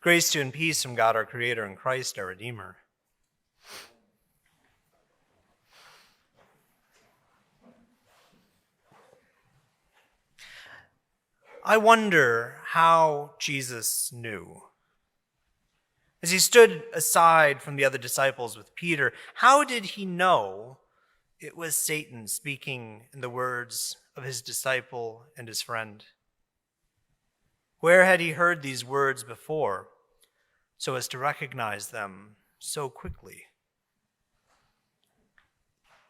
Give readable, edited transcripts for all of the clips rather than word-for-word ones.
Grace to you and peace from God our Creator and Christ our Redeemer. I wonder how Jesus knew. As he stood aside from the other disciples with Peter, how did he know it was Satan speaking in the words of his disciple and his friend? Where had he heard these words before, so as to recognize them so quickly?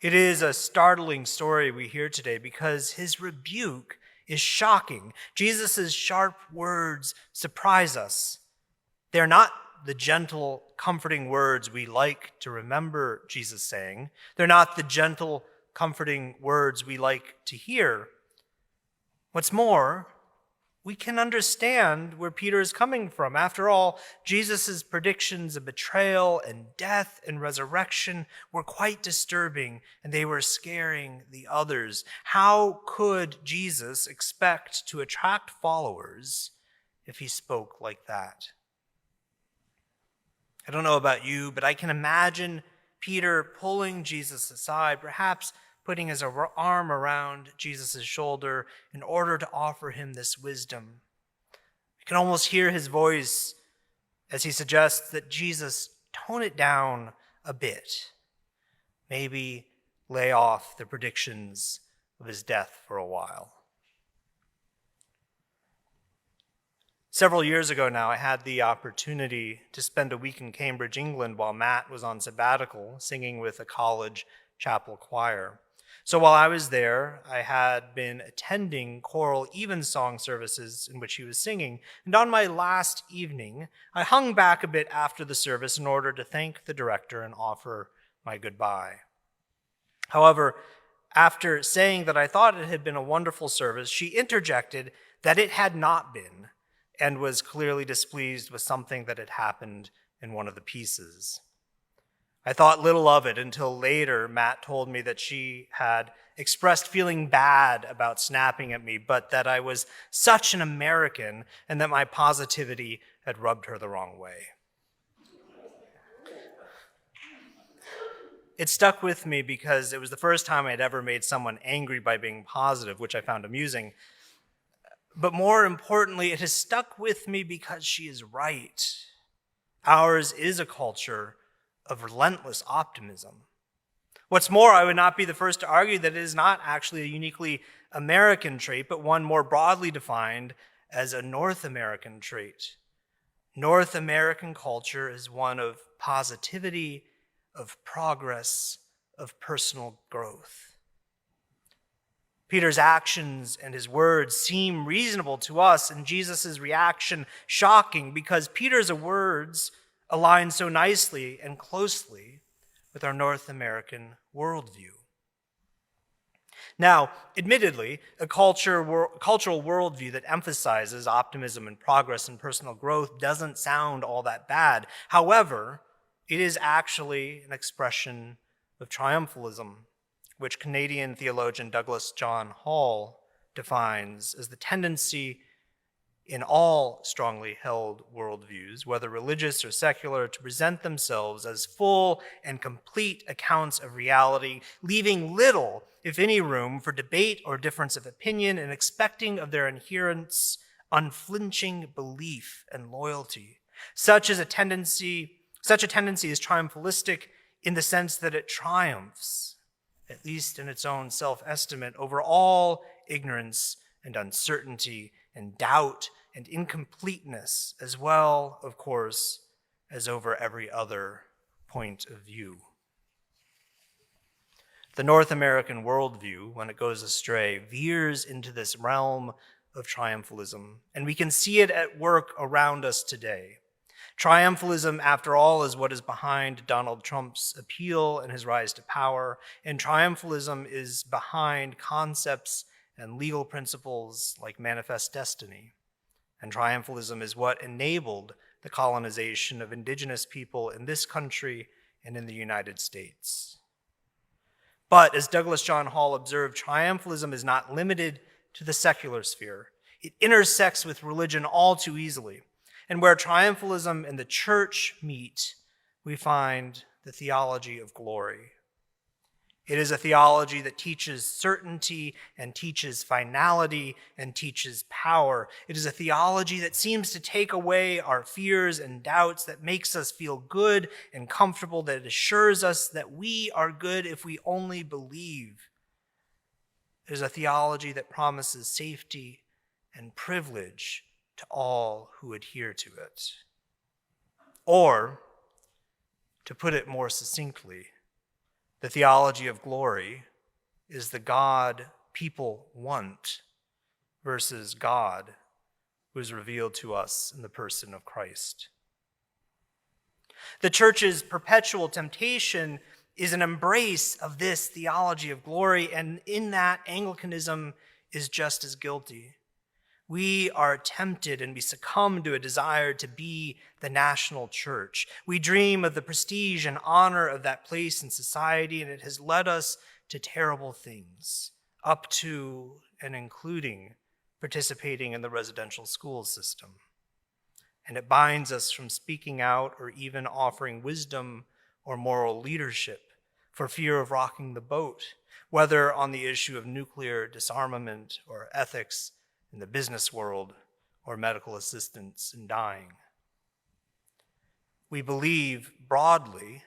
It is a startling story we hear today because his rebuke is shocking. Jesus' sharp words surprise us. They're not the gentle, comforting words we like to remember Jesus saying. They're not the gentle, comforting words we like to hear. What's more, we can understand where Peter is coming from. After all, Jesus' predictions of betrayal and death and resurrection were quite disturbing, and they were scaring the others. How could Jesus expect to attract followers if he spoke like that? I don't know about you, but I can imagine Peter pulling Jesus aside, perhaps putting his arm around Jesus' shoulder in order to offer him this wisdom. I can almost hear his voice as he suggests that Jesus tone it down a bit. Maybe lay off the predictions of his death for a while. Several years ago now, I had the opportunity to spend a week in Cambridge, England, while Matt was on sabbatical, singing with a college chapel choir. So while I was there, I had been attending choral evensong services in which he was singing. And on my last evening, I hung back a bit after the service in order to thank the director and offer my goodbye. However, after saying that I thought it had been a wonderful service, she interjected that it had not been, and was clearly displeased with something that had happened in one of the pieces. I thought little of it until later Matt told me that she had expressed feeling bad about snapping at me, but that I was such an American and that my positivity had rubbed her the wrong way. It stuck with me because it was the first time I'd ever made someone angry by being positive, which I found amusing. But more importantly, it has stuck with me because she is right. Ours is a culture of relentless optimism. What's more, I would not be the first to argue that it is not actually a uniquely American trait, but one more broadly defined as a North American trait. North American culture is one of positivity, of progress, of personal growth. Peter's actions and his words seem reasonable to us, and Jesus' reaction shocking because Peter's words align so nicely and closely with our North American worldview. Now, admittedly, a cultural worldview that emphasizes optimism and progress and personal growth doesn't sound all that bad. However, it is actually an expression of triumphalism, which Canadian theologian Douglas John Hall defines as the tendency in all strongly held worldviews, whether religious or secular, to present themselves as full and complete accounts of reality, leaving little, if any, room for debate or difference of opinion, and expecting of their adherents unflinching belief and loyalty. Such a tendency is triumphalistic in the sense that it triumphs, at least in its own self-estimate, over all ignorance and uncertainty and doubt and incompleteness, as well, of course, as over every other point of view. The North American worldview, when it goes astray, veers into this realm of triumphalism, and we can see it at work around us today. Triumphalism, after all, is what is behind Donald Trump's appeal and his rise to power, and triumphalism is behind concepts and legal principles like manifest destiny. And triumphalism is what enabled the colonization of indigenous people in this country and in the United States. But as Douglas John Hall observed, triumphalism is not limited to the secular sphere. It intersects with religion all too easily. And where triumphalism and the church meet, we find the theology of glory. It is a theology that teaches certainty and teaches finality and teaches power. It is a theology that seems to take away our fears and doubts, that makes us feel good and comfortable, that assures us that we are good if we only believe. It is a theology that promises safety and privilege to all who adhere to it. Or, to put it more succinctly, the theology of glory is the God people want versus God who is revealed to us in the person of Christ. The church's perpetual temptation is an embrace of this theology of glory, and in that, Anglicanism is just as guilty. We are tempted and we succumb to a desire to be the national church. We dream of the prestige and honor of that place in society, and it has led us to terrible things, up to and including participating in the residential school system. And it binds us from speaking out or even offering wisdom or moral leadership for fear of rocking the boat, whether on the issue of nuclear disarmament or ethics in the business world, or medical assistance in dying. We believe broadly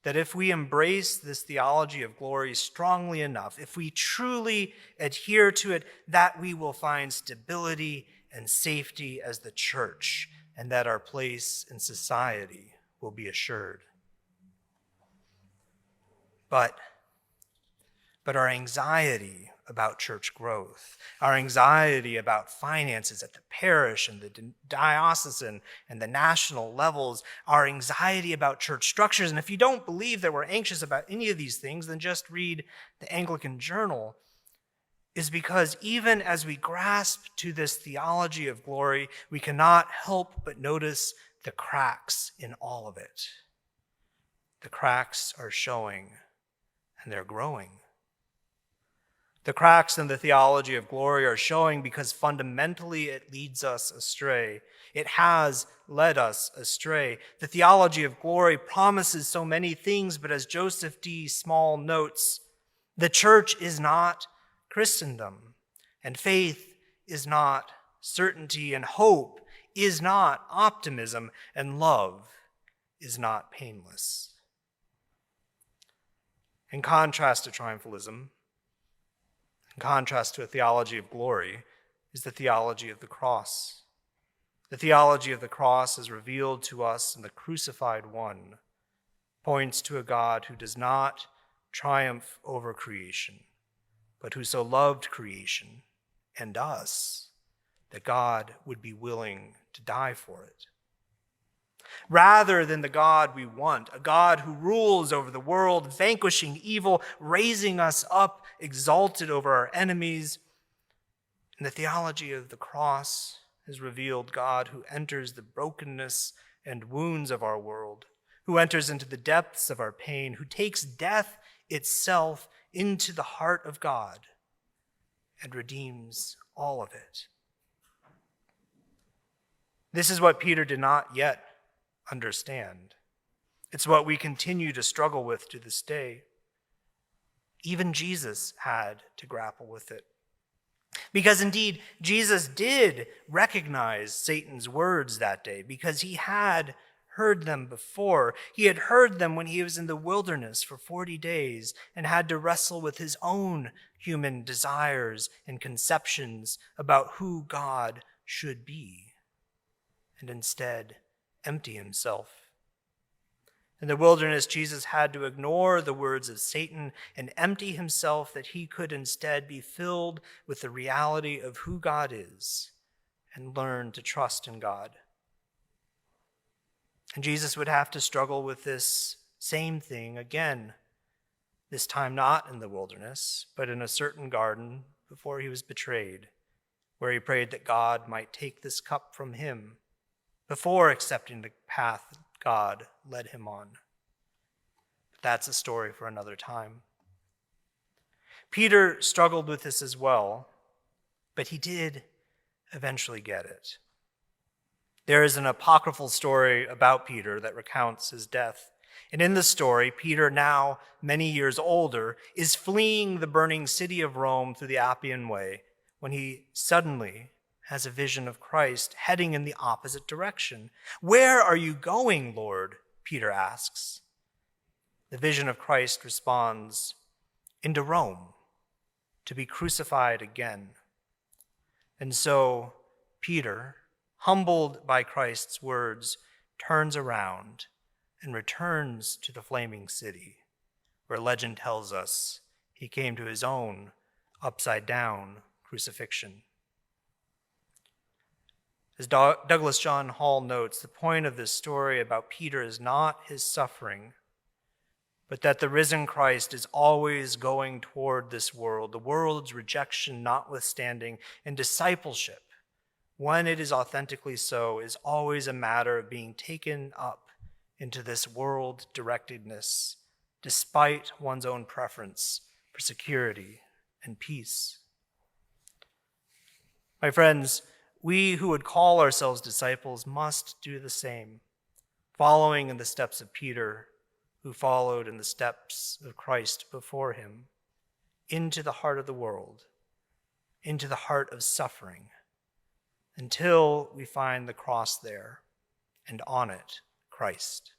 that if we embrace this theology of glory strongly enough, if we truly adhere to it, that we will find stability and safety as the church, and that our place in society will be assured. But our anxiety about church growth, our anxiety about finances at the parish and the diocesan and the national levels, our anxiety about church structures. And if you don't believe that we're anxious about any of these things, then just read the Anglican Journal, is because even as we grasp to this theology of glory, we cannot help but notice the cracks in all of it. The cracks are showing, and they're growing. The cracks in the theology of glory are showing because fundamentally it leads us astray. It has led us astray. The theology of glory promises so many things, but as Joseph D. Small notes, the church is not Christendom, and faith is not certainty, and hope is not optimism, and love is not painless. In contrast to triumphalism, in contrast to a theology of glory, is the theology of the cross. The theology of the cross is revealed to us in the crucified one, points to a God who does not triumph over creation, but who so loved creation and us that God would be willing to die for it. Rather than the God we want, a God who rules over the world, vanquishing evil, raising us up, exalted over our enemies. In the theology of the cross is revealed God who enters the brokenness and wounds of our world, who enters into the depths of our pain, who takes death itself into the heart of God and redeems all of it. This is what Peter did not yet understand. It's what we continue to struggle with to this day. Even Jesus had to grapple with it. Because indeed, Jesus did recognize Satan's words that day because he had heard them before. He had heard them when he was in the wilderness for 40 days and had to wrestle with his own human desires and conceptions about who God should be, and instead empty himself. In the wilderness, Jesus had to ignore the words of Satan and empty himself that he could instead be filled with the reality of who God is and learn to trust in God. And Jesus would have to struggle with this same thing again, this time not in the wilderness, but in a certain garden before he was betrayed, where he prayed that God might take this cup from him before accepting the path God led him on. But that's a story for another time. Peter struggled with this as well, but he did eventually get it. There is an apocryphal story about Peter that recounts his death. And in the story, Peter, now many years older, is fleeing the burning city of Rome through the Appian Way when he suddenly has a vision of Christ heading in the opposite direction. "Where are you going, Lord?" Peter asks. The vision of Christ responds, "Into Rome, to be crucified again." And so Peter, humbled by Christ's words, turns around and returns to the flaming city, where legend tells us he came to his own upside-down crucifixion. As Douglas John Hall notes, the point of this story about Peter is not his suffering, but that the risen Christ is always going toward this world, the world's rejection notwithstanding, and discipleship, when it is authentically so, is always a matter of being taken up into this world-directedness, despite one's own preference for security and peace. My friends, we who would call ourselves disciples must do the same, following in the steps of Peter, who followed in the steps of Christ before him, into the heart of the world, into the heart of suffering, until we find the cross there, and on it, Christ.